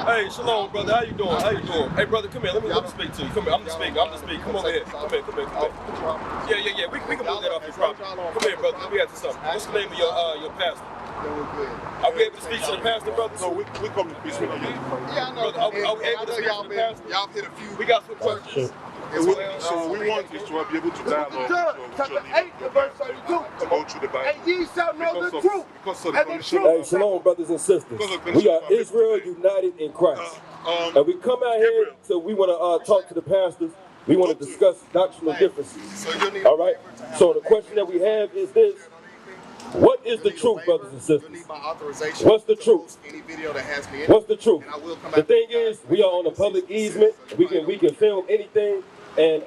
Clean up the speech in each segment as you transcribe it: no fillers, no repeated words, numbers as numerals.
Hey, shalom, brother. How you doing? How you doing? Hey, brother, come here. Let me speak to you. Come here. I'm the speaker. Come over here. Come here. Yeah. We can move that off your property. Come here, brother. Let me ask you something. What's the name of your pastor? Are we able to speak to the pastor, brother? No, we come to peace with you. Yeah, I know. Brother, are we able to speak to the pastor? Y'all hit a few. We got some questions. So we want is to be able to dialogue with your leader, verse 32, to go through the Bible. And ye shall know the truth. Because of the condition. Hey, shalom, brothers and sisters. We are Israel united in Christ. And we come out here, so we want to talk to the pastors. We want to discuss doctrinal differences. All right? So the question that we have is this. What is the truth, brothers and sisters? What's the truth? What's the truth? The thing is, we are on a public easement. We can film anything and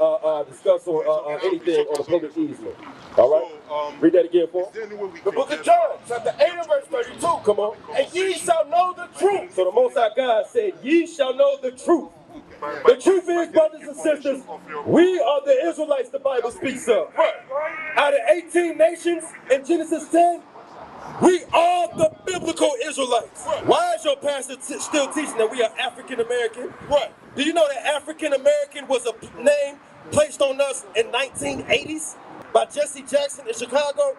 discuss on anything on a public easement. All right? Read that again for me. The book of John, chapter 8 and verse 32. Come on. And ye shall know the truth. So the Most High God said, ye shall know the truth. The truth is, brothers and sisters, we are the Israelites the Bible speaks of. Out of 18 nations in Genesis 10, we are the biblical Israelites. Why is your pastor still teaching that we are African American? Do you know that African American was a name placed on us in 1980s by Jesse Jackson in Chicago?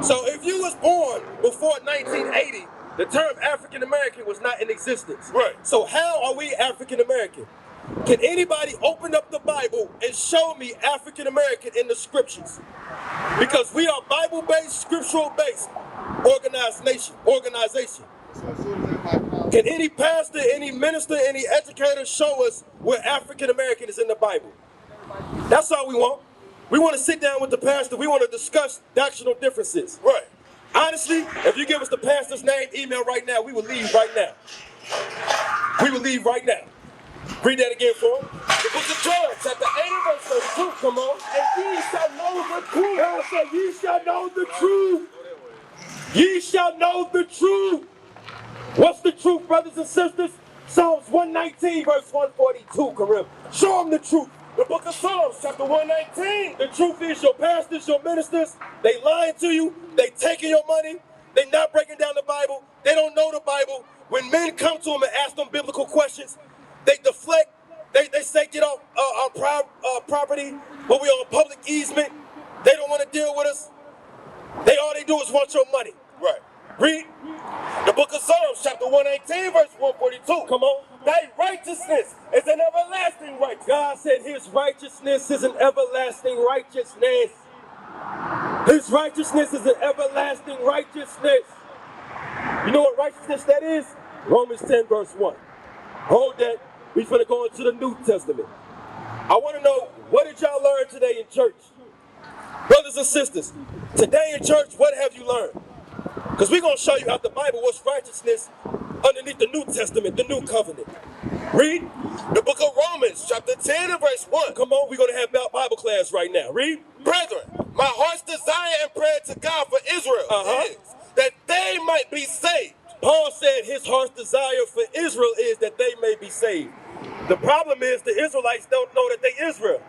So if you was born before 1980, the term African American was not in existence. So how are we African American? Can anybody open up the Bible and show me African American in the scriptures? Because we are Bible-based, scriptural-based organization. Can any pastor, any minister, any educator show us where African American is in the Bible? That's all we want. We want to sit down with the pastor. We want to discuss doctrinal differences. Honestly, if you give us the pastor's name, email right now, we will leave right now. We will leave right now. Read that again for him. The book of John, chapter 8 and verse 32. Come on. And ye shall know the truth. God said, ye shall know the truth. Ye shall know the truth. What's the truth, brothers and sisters? Psalms 119, verse 142. Karim. Show them the truth. The book of Psalms, chapter 119. The truth is your pastors, your ministers, they lying to you. They taking your money. They not breaking down the Bible. They don't know the Bible. When men come to them and ask them biblical questions, they deflect. They say get off our property, but we on public easement. They don't want to deal with us. All they do is want your money. Read the book of Psalms, chapter 118, verse 142. Come on. Thy righteousness is an everlasting righteousness. God said his righteousness is an everlasting righteousness. His righteousness is an everlasting righteousness. You know what righteousness that is? Romans 10, verse 1. Hold that. We finna go into the New Testament. I want to know, what did y'all learn today in church? Brothers and sisters, today in church, what have you learned? Because we're going to show you out the Bible what's righteousness underneath the New Testament, the New Covenant. Read the book of Romans, chapter 10 and verse 1. Come on, we're going to have Bible class right now. Read. Brethren, my heart's desire and prayer to God for Israel is that they might be saved. Paul said his heart's desire for Israel is that they may be saved. The problem is the Israelites don't know that they Israel.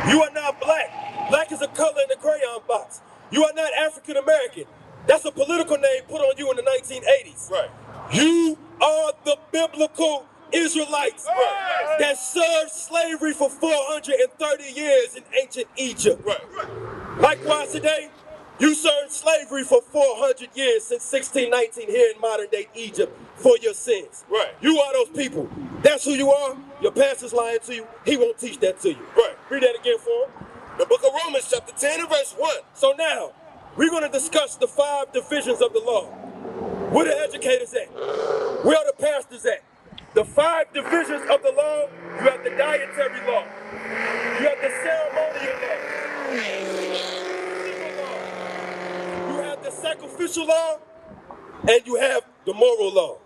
You are not black. Black is a color in the crayon box. You are not African American. That's a political name put on you in the 1980s. You are the biblical Israelites that served slavery for 430 years in ancient Egypt. Likewise today, you served slavery for 400 years since 1619 here in modern day Egypt for your sins. You are those people. That's who you are. Your pastor's lying to you. He won't teach that to you. Read that again for him. The book of Romans, chapter 10 and verse 1. So now, we're going to discuss the 5 divisions of the law. Where the educators at? Where are the pastors at? The 5 divisions of the law. You have the dietary law. You have the ceremonial law. You have the sacrificial law. And you have the moral law.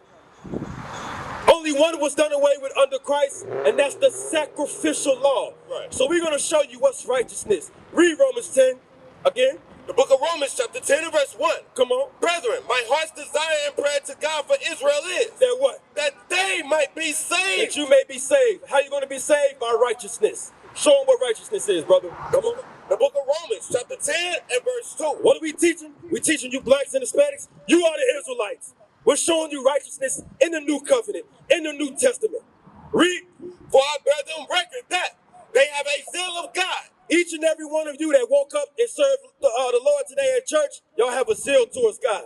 Only one was done away with under Christ, and that's the sacrificial law. So we're going to show you what's righteousness. Read Romans 10 again. The book of Romans, chapter 10 and verse 1. Come on. Brethren, my heart's desire and prayer to God for Israel is that what? That they might be saved. That you may be saved. How you going to be saved? By righteousness. Show them what righteousness is, brother. Come on. The book of Romans, chapter 10 and verse 2. What are we teaching? We're teaching you blacks and Hispanics. You are the Israelites. We're showing you righteousness in the new covenant, in the New Testament. Read. For I bear them record that they have a zeal of God. Each and every one of you that woke up and served the Lord today at church, y'all have a zeal towards God.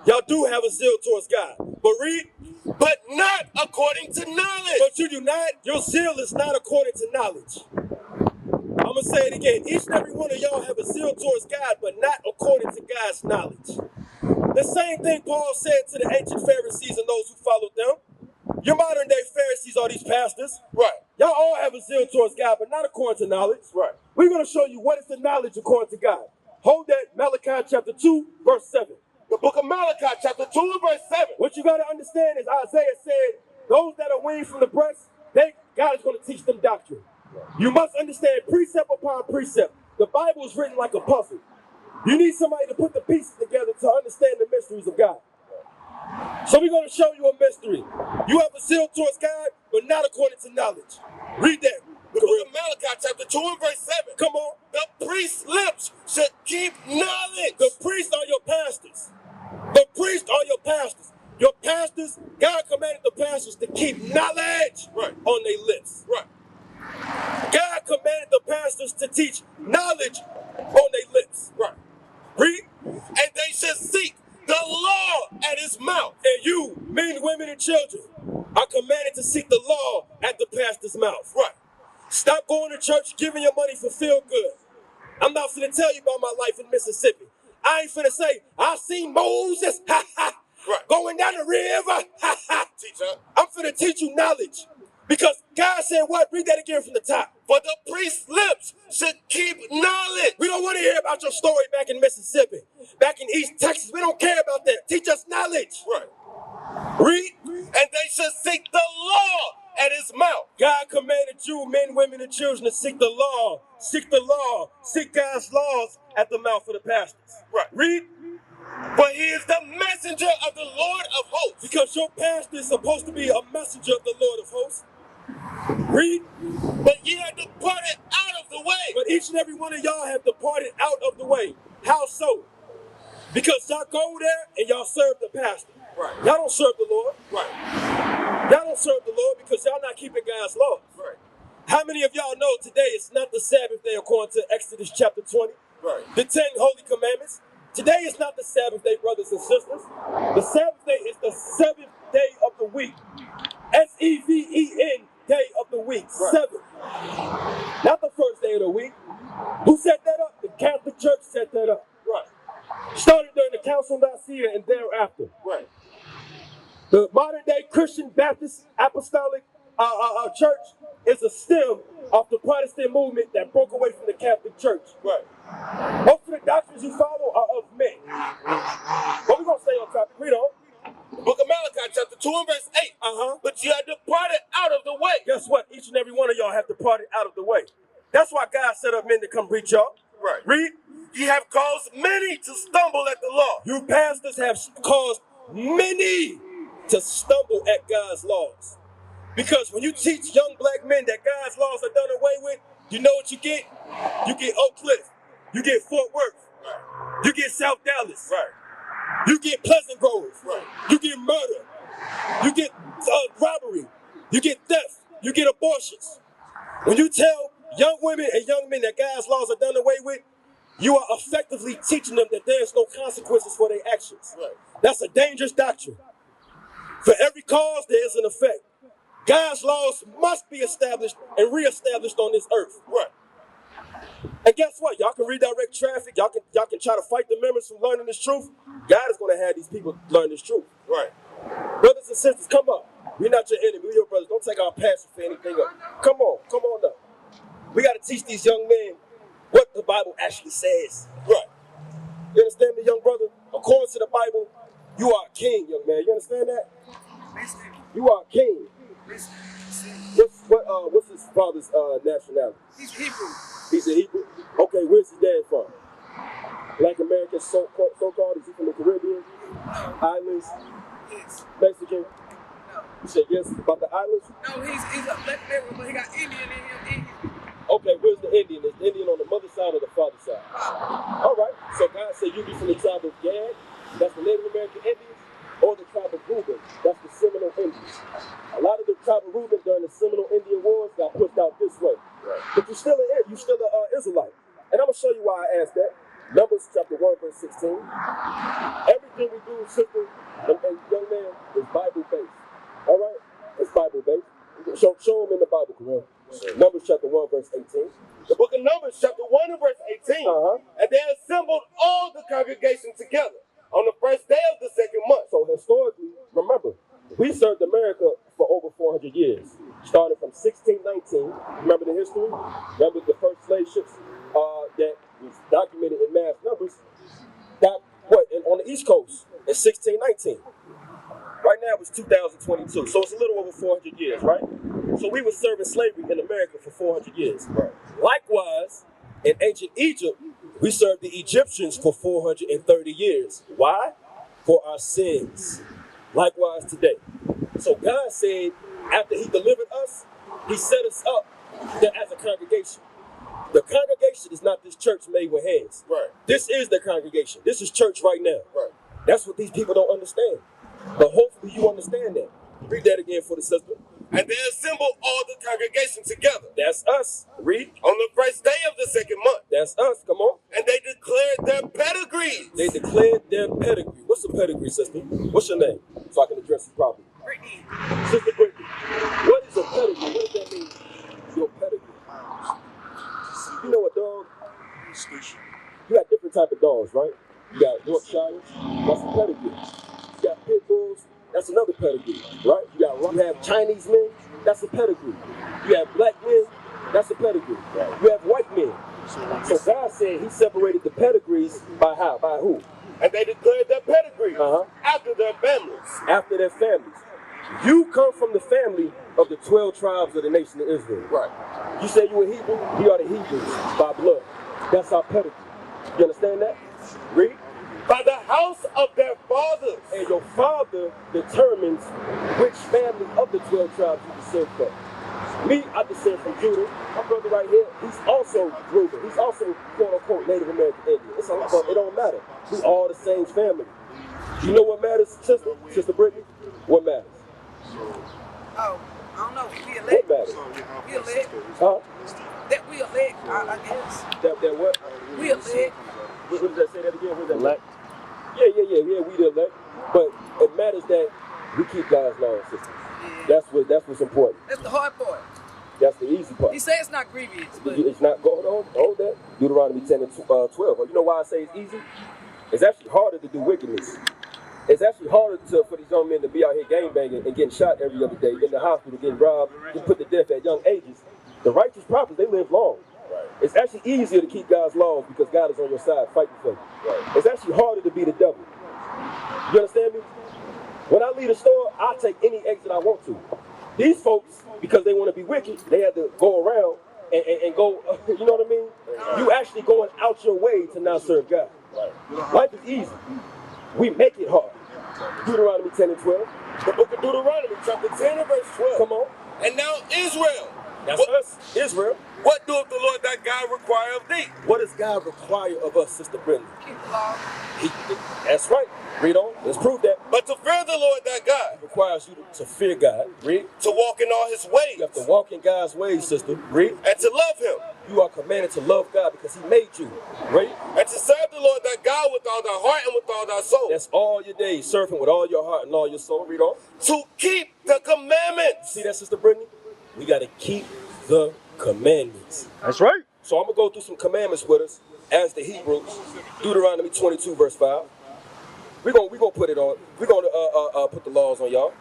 Y'all do have a zeal towards God. But read. But not according to knowledge. But you do not, your zeal is not according to knowledge. I'm going to say it again. Each and every one of y'all have a zeal towards God, but not according to God's knowledge. The same thing Paul said to the ancient Pharisees and those who followed them. Your modern day Pharisees are these pastors. Right. Y'all all have a zeal towards God, but not according to knowledge. Right. We're going to show you what is the knowledge according to God. Hold that, Malachi chapter 2, verse 7. The book of Malachi, chapter 2 and verse 7. What you got to understand is Isaiah said, those that are weaned from the breast, God is going to teach them doctrine. You must understand precept upon precept. The Bible is written like a puzzle. You need somebody to put the pieces together to understand the mysteries of God. So we're going to show you a mystery. You have a zeal towards God, but not according to knowledge. Read that. The book of Malachi, chapter 2 and verse 7. Come on. The priest's lips should keep knowledge. The priests are your pastors. The priests are your pastors. Your pastors, God commanded the pastors to keep knowledge on their lips. Right. God commanded the pastors to teach knowledge on their lips. Right. Read. And they should seek the law at his mouth. And you, men, women, and children, are commanded to seek the law at the pastor's mouth. Right. Stop going to church giving your money for feel good. I'm not finna tell you about my life in Mississippi. I ain't finna say, I seen Moses, ha ha, going down the river, ha ha. Teacher. I'm finna teach you knowledge. Because God said what? Read that again from the top. For the priest's lips should keep knowledge. We don't want to hear about your story back in Mississippi, back in East Texas. We don't care about that. Teach us knowledge. Right. Read. And they should seek the law at his mouth. God commanded you, men, women, and children, to seek the law. Seek the law. Seek God's laws at the mouth of the pastors. Right. Read. But he is the messenger of the Lord of hosts. Because your pastor is supposed to be a messenger of the Lord of hosts. Read. But ye have departed out of the way. But each and every one of y'all have departed out of the way. How so? Because y'all go there and y'all serve the pastor. Right. Y'all don't serve the Lord. Right. Y'all don't serve the Lord because y'all not keeping God's laws. Right. How many of y'all know today is not the Sabbath day according to Exodus chapter 20? Right. The 10 holy commandments. Today is not the Sabbath day, brothers and sisters. The Sabbath day is the 7th day of the week. S-E-V-E-N, day of the week. Right. 7th. Not the first day of the week. Who set that up? The Catholic Church set that up. Right. Started during the Council of Nicaea and thereafter. Right. The modern day Christian Baptist Apostolic Church is a stem of the Protestant movement that broke away from the Catholic Church. Right. Most of the doctrines you follow are of men. But we're going to stay on topic. Read on. Book of Malachi, chapter 2 and verse 8. But ye have departed out of the way. Guess what? Each and every one of y'all have departed out of the way. That's why God set up men to come preach y'all. Right. Read. Ye have caused many to stumble at the law. You pastors have caused many to stumble at God's laws. Because when you teach young black men that God's laws are done away with, you know what you get? You get Oak Cliff. You get Fort Worth. Right. You get South Dallas. Right. You get Pleasant Grove. Right. You get murder. You get robbery. You get theft. You get abortions. When you tell young women and young men that God's laws are done away with, you are effectively teaching them that there's no consequences for their actions. Right. That's a dangerous doctrine. For every cause, there is an effect. God's laws must be established and reestablished on this earth. Right. And guess what? Y'all can redirect traffic. Y'all can try to fight the members from learning this truth. God is going to have these people learn this truth. Right. Brothers and sisters, come up. We're not your enemy. We're your brothers. Don't take our passion for anything up. Come on up. We got to teach these young men what the Bible actually says. Right. You understand me, young brother? According to the Bible, you are a king, young man. You understand that? You are a king. What's his father's nationality? He's Hebrew. He's a Hebrew? Okay, where's his dad from? Black American, so-called? Is he from the Caribbean? Islands? Yes. Mexican? No. You said yes about the islands? No, he's a black American, but he got Indian in him. Okay, where's the Indian? Is the Indian on the mother's side or the father's side? All right. So God said you be from the tribe of Gad, that's the Native American Indians, or the tribe of everything we do, sister and young man, is Bible-based. All right? It's Bible-based. Show them in the Bible, Gabriel. Numbers chapter 1, verse 18. The book of Numbers, chapter 1 and verse 18. And they assembled all the congregation together on the first day of the second month. So historically, remember, we served America for over 400 years. Starting from 1619. Remember the history? Remember the first slave ships that was documented in mass numbers? On the East Coast in 1619. Right now it's 2022, so it's a little over 400 years, right? So we were serving slavery in America for 400 years. Right. Likewise, in ancient Egypt, we served the Egyptians for 430 years. Why? For our sins. Likewise today. So God said, after he delivered us, he set us up as a congregation. The congregation is not this church made with hands. Right. This is the congregation. This is church right now. Right. That's what these people don't understand. But hopefully you understand that. Read that again for the sister. And they assembled all the congregation together. That's us. Read. On the first day of the second month. That's us. Come on. And they declared their pedigrees. They declared their pedigree. What's a pedigree, sister? What's your name? So I can address you properly. Brittany. Sister Brittany. What is a pedigree? What does that mean? Your pedigree. You know a dog? Station. You got different type of dogs, right? You got Yorkshires. That's a pedigree. You got pit bulls. That's another pedigree, right? You have Chinese men. That's a pedigree. You have black men. That's a pedigree. You have white men. So God said he separated the pedigrees by how? By who? And they declared their pedigrees after their families. After their families. You come from the family of the 12 tribes of the nation of Israel. Right. You say you a Hebrew, you are the Hebrews by blood. That's our pedigree. You understand that? Read. By the house of their fathers. And your father determines which family of the 12 tribes you descend from. Me, I descend from Judah. My brother right here, he's also Reuben. He's also quote-unquote Native American Indian. But it don't matter. We all the same family. You know what matters, sister? Sister Brittany? What matters? Oh, I don't know. We What elect. matters? We elect. Huh? That we elect, I guess. That what? We elect. What does that say that again? What does that elect? Yeah, we the elect. But it matters that we keep God's laws, sister. Yeah. That's what's important. That's the hard part. That's the easy part. He said it's not grievous, but It's not, hold that. Deuteronomy 10 and 12. You know why I say it's easy? It's actually harder to do wickedness. It's actually harder for these young men to be out here gangbanging and getting shot every other day, in the hospital, getting robbed, get put to death at young ages. The righteous prophets, they live long. Right. It's actually easier to keep God's laws because God is on your side fighting for you. Right. It's actually harder to be the devil. You understand me? When I leave the store, I'll take any exit I want to. These folks, because they want to be wicked, they have to go around and go, you know what I mean? You actually going out your way to not serve God. Right. Life is easy. We make it hard. Deuteronomy 10 and 12. The book of Deuteronomy, chapter 10 and verse 12. Come on. And now Israel. That's us, Israel. What doeth the Lord thy God require of thee? What does God require of us, Sister Brittany? keep the law. That's right. Read on. Let's prove that. But to fear the Lord thy God. It requires you to fear God. Read. To walk in all his ways. You have to walk in God's ways, sister. Read. And to love him. You are commanded to love God because he made you. Read. And to serve the Lord thy God with all thy heart and with all thy soul. That's all your days. Serve him with all your heart and all your soul. Read on. To keep the commandments. See that, Sister Brittany? We got to keep the commandments. That's right. So I'm going to go through some commandments with us as the Hebrews. Deuteronomy 22 verse 5. We're gonna put it on. We're going to put the laws on y'all.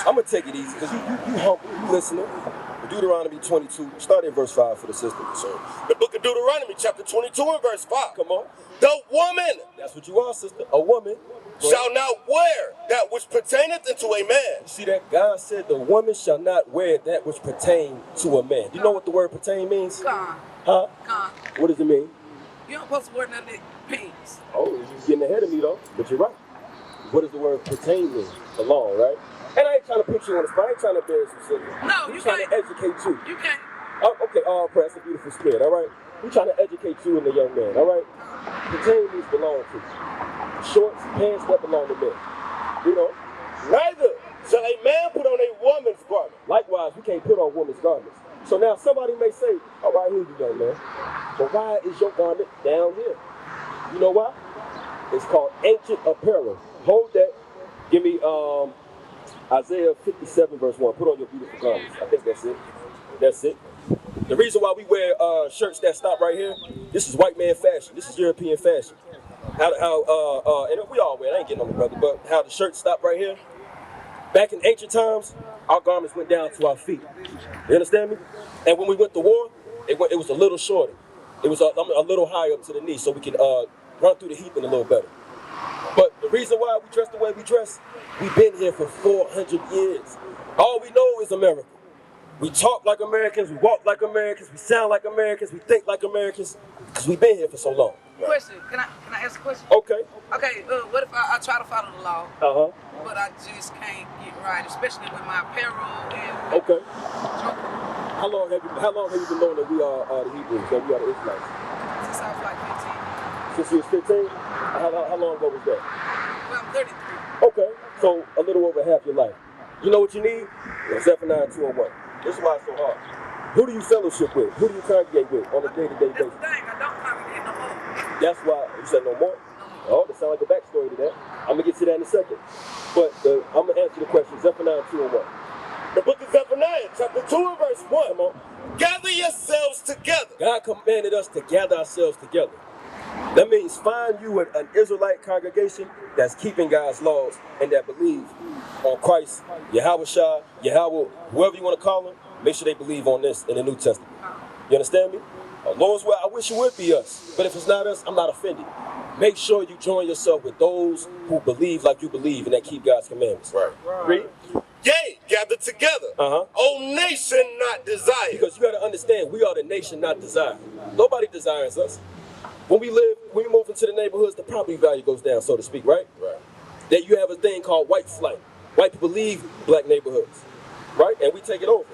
I'm going to take it easy because you humble, you listening. Deuteronomy 22, start in verse 5 for the sister. So, the book of Deuteronomy, chapter 22 and verse 5. Come on. The woman. That's what you are, sister. A woman. Shall not wear that which pertaineth unto a man. You see that? God said the woman shall not wear that which pertain to a man. Do you know what the word pertain means? Con. Huh? Con. What does it mean? You don't supposed to wear none of that pants. Oh, you're getting ahead of me though, but you're right. What does the word pertain mean? Belong, right? And I ain't trying to put you on the spot. I ain't trying to embarrass you, sister. No, I'm you trying can't. to educate you. You can't. Oh, okay, all prayer, that's a beautiful spirit, all right? We're trying to educate you and the young man, all right? Pertain means belong to. Shorts, pants that belong to men. You know? Neither shall a man put on a woman's garment. Likewise, we can't put on women's garments. So now somebody may say, all right, here you go, man. But why is your garment down here? You know why? It's called ancient apparel. hold that. Give me Isaiah 57 verse 1. Put on your beautiful garments. I think that's it. That's it. The reason why we wear shirts that stop right here, this is white man fashion. This is European fashion. And we all wear it. I ain't getting on the brother, but how the shirts stop right here. Back in ancient times, our garments went down to our feet. You understand me? And when we went to war, it was a little shorter. It was a little higher up to the knee so we could run through the heaping a little better. But the reason why we dress the way we dress, we've been here for 400 years. All we know is America. We talk like Americans, we walk like Americans, we sound like Americans, we think like Americans, because we've been here for so long. Question. Can I ask a question? Okay. Okay, what if I try to follow the law, Uh-huh. but I just can't get right, especially with my apparel and Okay. drunk How long have you been knowing that we are the Hebrews, that we are the Israelites? since I was like 15. Since you was 15? How long ago was that? Well, I'm 33. Okay, so a little over half your life. You know what you need? Zephaniah 2:1. This is why it's so hard. Who do you fellowship with? Who do you congregate with on a day-to-day That's the basis? thing, I don't congregate no more. That's why you said no more? Oh, that sounds like a backstory to that. I'm going to get to that in a second. But I'm going to answer the question. Zephaniah 2:1. The book of Zephaniah, chapter 2 and verse 1. Come on. Gather yourselves together. God commanded us to gather ourselves together. That means find you an Israelite congregation that's keeping God's laws and that believe on Christ, Yahweh Shah, Yahweh, whoever you want to call him. Make sure they believe on this in the New Testament. You understand me? Lord's will, I wish it would be us. But if it's not us, I'm not offended. Make sure you join yourself with those who believe like you believe and that keep God's commandments. Right. Read. Yea, gather together. O nation not desire. Because you got to understand, we are the nation not desired. Nobody desires us. When we move into the neighborhoods, the property value goes down, so to speak, right? Right. That you have a thing called white flight. White people leave black neighborhoods, right? And we take it over.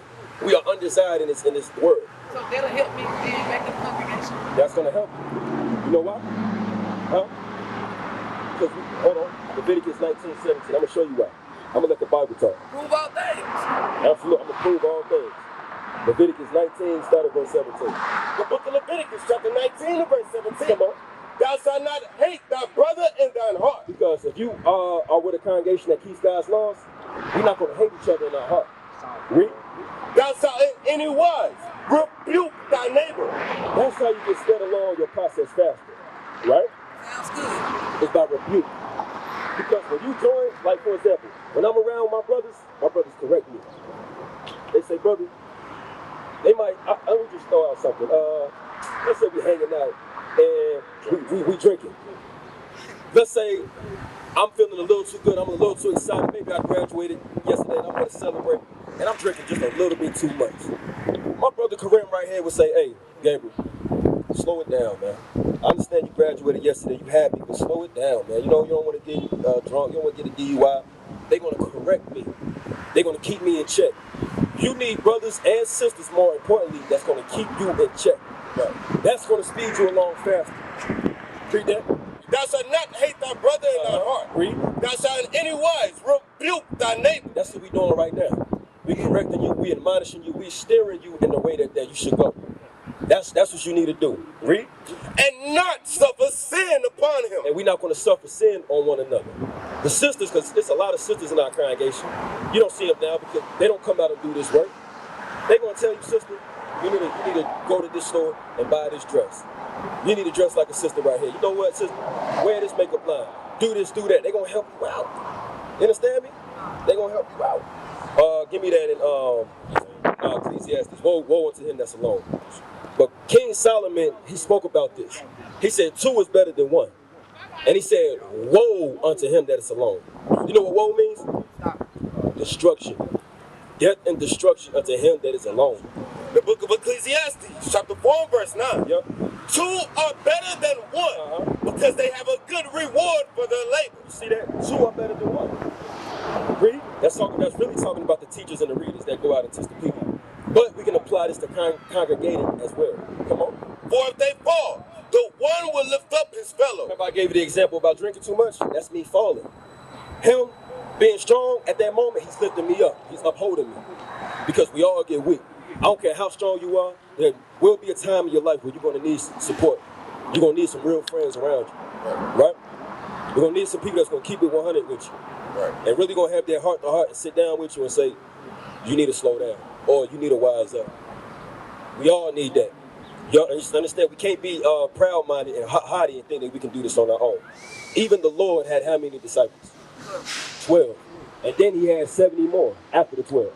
We are undesired in this word. So that'll help me being back in the congregation. That's going to help you. You know why? Huh? Because, hold on, Leviticus 19:17. I'm going to show you why. I'm going to let the Bible talk. Prove all things. Absolutely, I'm going to prove all things. Leviticus 19, start at verse 17. The book of Leviticus, chapter 19 and verse 17. Come on. Thou shalt not hate thy brother in thine heart. Because if you are with a congregation that keeps God's laws, we're not going to hate each other in our heart. Read. Thou shalt in any wise rebuke thy neighbor. That's how you get sped along your process faster, right? Sounds good. It's by rebuke. Because when you join, like for example, when I'm around my brothers correct me. They say, brother, they might, I would just throw out something. Let's say we're hanging out and we drinking. Let's say I'm feeling a little too good, I'm a little too excited. Maybe I graduated yesterday and I want to celebrate, and I'm drinking just a little bit too much. My brother Kareem right here would say, hey, Gabriel, slow it down, man. I understand you graduated yesterday, you happy, but slow it down, man. You know, you don't want to get drunk, you don't want to get a DUI. They're going to correct me. They're going to keep me in check. You need brothers and sisters, more importantly, that's going to keep you in check. Right. That's going to speed you along faster. Read that. Thou shalt not hate thy brother in thy heart. Read. Thou shalt in any wise rebuke thy neighbor. That's what we're doing right now. We correcting you, we admonishing you, we steering you in the way that you should go. That's what you need to do. Read. And not suffer sin upon him. And we're not going to suffer sin on one another. The sisters, because there's a lot of sisters in our congregation. You don't see them now because they don't come out and do this work. They're going to tell you, sister, you need to go to this store and buy this dress. You need to dress like a sister right here. You know what, sister? Wear this makeup line. Do this, do that. They're going to help you out. You understand me? They're going to help you out. Give me that in Ecclesiastes. Woe unto him that's alone. But King Solomon, he spoke about this. He said, 2 is better than 1. And he said, woe unto him that is alone. You know what woe means? Destruction. Death and destruction unto him that is alone. The book of Ecclesiastes, chapter 4 and verse 9. Yep. 2 are better than 1 because they have a good reward for their labor. You see that? 2 are better than 1. Read. That's really talking about the teachers and the readers that go out and teach the people. But we can apply this to congregating as well. Come on. For if they fall, the one will lift up his fellow. Remember I gave you the example about drinking too much? That's me falling. Him being strong at that moment, he's lifting me up. He's upholding me. Because we all get weak. I don't care how strong you are, there will be a time in your life where you're going to need support. You're going to need some real friends around you. Right? We're going to need some people that's going to keep it 100 with you. Right. And really going to have their heart to heart and sit down with you and say, you need to slow down or you need to wise up. We all need that. Y'all understand we can't be proud-minded and haughty and think that we can do this on our own. Even the Lord had how many disciples? 12. And then he had 70 more after the 12.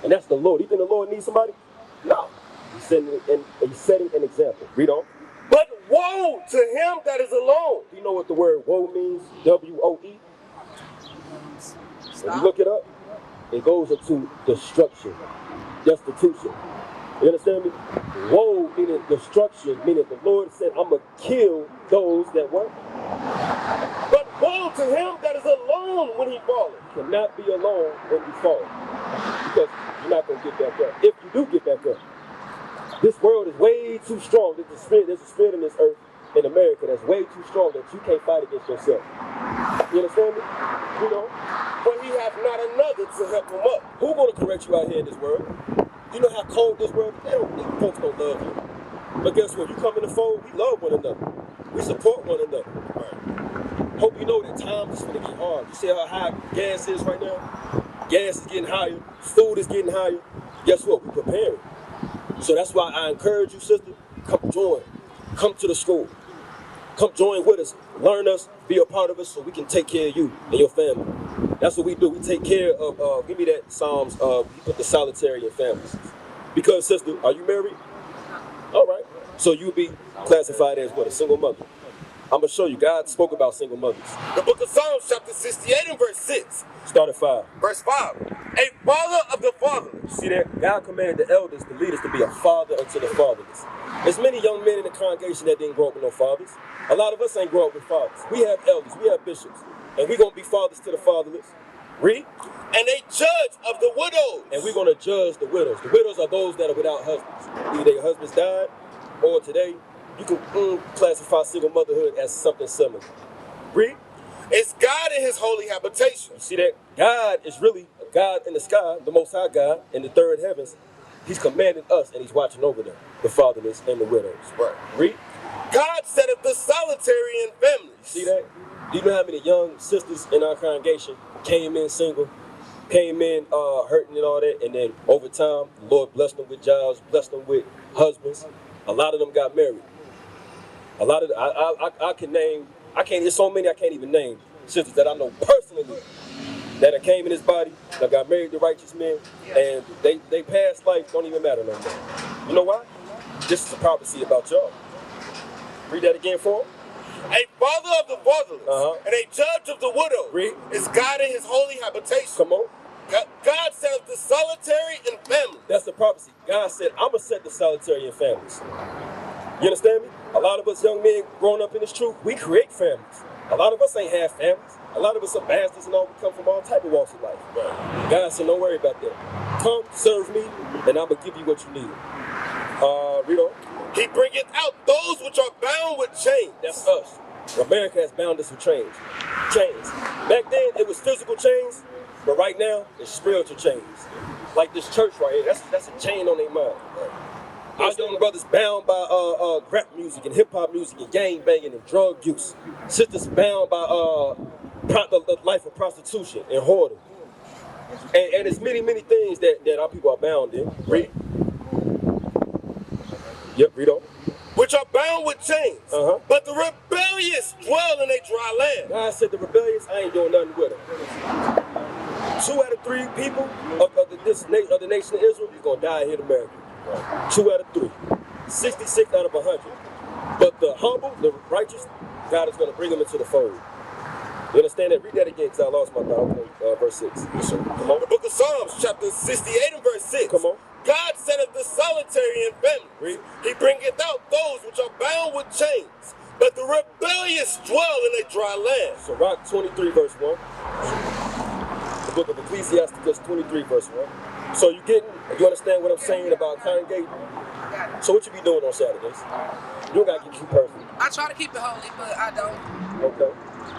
And that's the Lord. You think the Lord needs somebody? No. He's setting an example. Read on. But woe to him that is alone. Do you know what the word woe means? W-O-E. When you look it up, it goes into destruction, destitution. You understand me? Woe meaning destruction, meaning the Lord said, I'm going to kill those that what? But woe to him that is alone when he falleth. You cannot be alone when you fall. Because you're not going to get back up. If you do get back up. This world is way too strong. There's a spirit in this earth, in America, that's way too strong that you can't fight against yourself. You understand me? You know? But he hath not another to help him up. Who going to correct you out here in this world? You know how cold this world is? Folks don't love you. But guess what? You come in the fold, we love one another. We support one another. Right. Hope you know that times is going to get hard. You see how high gas is right now? Gas is getting higher. Food is getting higher. Guess what? We're preparing. So that's why I encourage you, sister, come join. Come to the school. Come join with us. Learn us. Be a part of us so we can take care of you and your family. That's what we do. We take care of, give me that Psalms, we put the solitary in families. Because, sister, are you married? All right. So you'll be classified as what, a single mother. I'm going to show you. God spoke about single mothers. The book of Psalms, chapter 68 and verse 6. Start at 5. Verse 5. A father of the fatherless. See that? God commanded the elders, the leaders, to be a father unto the fatherless. There's many young men in the congregation that didn't grow up with no fathers. A lot of us ain't grow up with fathers. We have elders. We have bishops. And we're going to be fathers to the fatherless. Read. And a judge of the widows. And we're going to judge the widows. The widows are those that are without husbands. Either their husbands died, or today, you can classify single motherhood as something similar. Read. It's God in his holy habitation. You see that? God is really God in the sky, the Most High God, in the third heavens. He's commanding us, and he's watching over them, the fatherless and the widows. Right. Read. God setteth the solitary in families. See that? Do you know how many young sisters in our congregation came in single, came in hurting and all that, and then over time, the Lord blessed them with jobs, blessed them with husbands. A lot of them got married. A lot of I can name, there's so many I can't even name sisters that I know personally that came in this body, that got married to righteous men, and they past life don't even matter no more. You know why? This is a prophecy about y'all. Read that again for them. A father of the fatherless and a judge of the widow. Read. Is God in his holy habitation. Come on. God set the solitary in families. That's the prophecy. God said, I'm going to set the solitary in families. You understand me? A lot of us young men growing up in this truth, we create families. A lot of us ain't have families. A lot of us are bastards and all. We come from all type of walks of life. Right. God said, don't worry about that. Come, serve me, and I'm going to give you what you need. Read on. He bringeth out those which are bound with chains. That's us. America has bound us with chains. Back then, it was physical chains, but right now, it's spiritual chains. Like this church right here, that's a chain on their mind. Our young brothers bound by rap music and hip-hop music and gang banging and drug use. Sisters bound by the life of prostitution and hoarding. And there's many, many things that our people are bound in. Read. Yep, read on. Which are bound with chains. But the rebellious dwell in a dry land. God said the rebellious, I ain't doing nothing with them. 2 out of 3 people of the nation of Israel is going to die here in America. 2 out of 3. 66 out of 100. But the humble, the righteous, God is going to bring them into the fold. You understand that? Read that again because I lost my thought. Verse 6. Come on. The book of Psalms, chapter 68 and verse 6. Come on. God setteth the solitary in families. Read. He bringeth out those which are bound with chains. But the rebellious dwell in a dry land. SIRACH 23 verse 1. The book of Ecclesiastes 23 verse 1. So you understand what I'm saying about congregating? So what you be doing on Saturdays? You don't got to get too personal. I try to keep it holy, but I don't. Okay.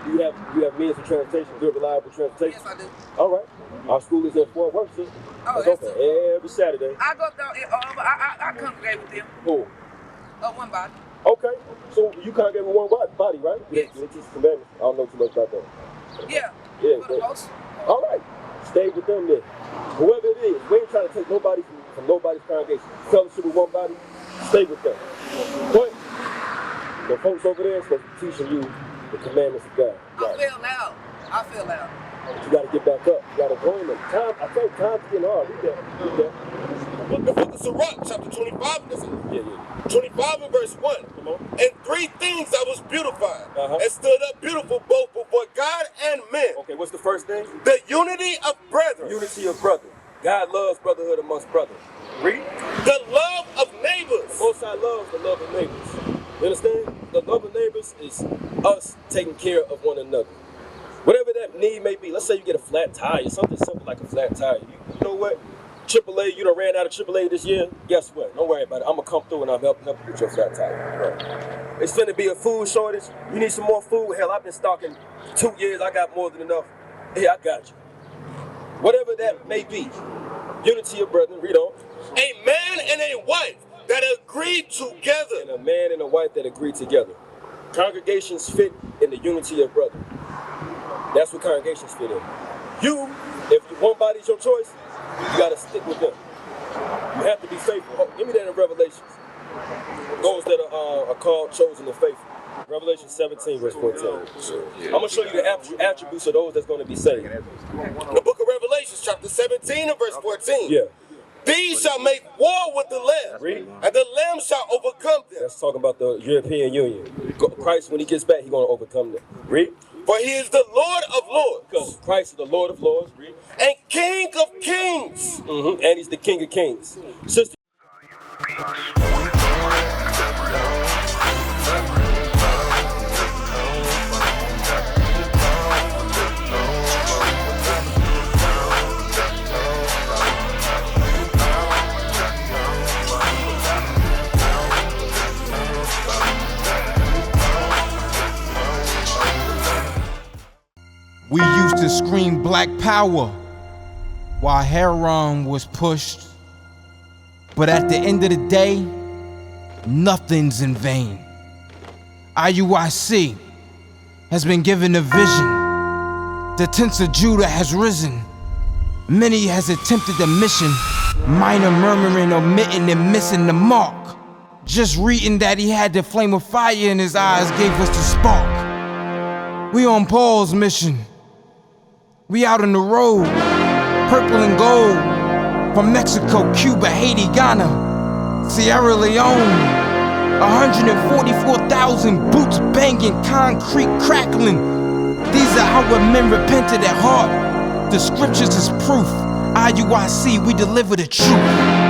Do you have means of transportation, good, reliable transportation? Yes, I do. All right. Our school is in Fort Worth, sister. Oh, it's open every Saturday. I go down, I congregate with them. Who? One body. Okay, so you congregate with one body, right? Yes. You teach commandments. I don't know too much about that. Yeah. Yeah, For the most. all right, stay with them then. Whoever it is, we ain't trying to take nobody from nobody's congregation. Fellowship with one body, stay with them. But the folks over there are supposed to be teaching you the commandments of God. I feel loud. I feel loud. You got to get back up. You got to join them. I tell you, time's getting hard. Read that. The book of SIRACH, chapter 25, Yeah. 25 and verse 1. Come on. And three things I was beautified, Uh-huh. and stood up beautiful both before God and men. Okay, what's the first thing? The unity of brethren, Unity of brother. God loves brotherhood amongst brothers. Read. the love of neighbors. Most High loves the love of neighbors. You understand? The love of neighbors is us taking care of one another. Whatever that need may be. Let's say you get a flat tire, something simple like a flat tire. You know what? AAA, you done ran out of AAA this year. Guess what? Don't worry about it. I'm gonna come through and I'm helping you with your flat tire. Right. It's finna be a food shortage. You need some more food. Hell, I've been stocking 2 years. I got more than enough. Hey, I got you. Whatever that may be. Unity of brethren. Read on. A man and a wife that agreed together. And a man and a wife that agree together. Congregations fit in the unity of brethren. That's what congregations fit in. You, if one body's your choice, you gotta stick with them. You have to be faithful. Oh, give me that in Revelations. Those that are called, chosen, and faithful. Revelation 17, verse 14. I'm gonna show you the attributes of those that's gonna be saved. The book of Revelation, chapter 17 and verse 14. Yeah. These shall make war with the Lamb, Read. and the Lamb shall overcome them. That's talking about the European Union. Christ, when he gets back, he's gonna overcome them. Read. For he is the Lord of lords, Because Christ is the Lord of lords. Read. and King of kings. And he's the King of kings. Sister. We used to scream black power while heroin was pushed. But at the end of the day, nothing's in vain. IUIC has been given a vision. The tents of Judah has risen. Many has attempted the mission, minor murmuring, omitting, and missing the mark. Just reading that he had the flame of fire in his eyes gave us the spark. We on Paul's mission. We out on the road, purple and gold, from Mexico, Cuba, Haiti, Ghana, Sierra Leone. 144,000 boots banging, concrete crackling. These are how men repented at heart. The scriptures is proof. IUIC, we deliver the truth.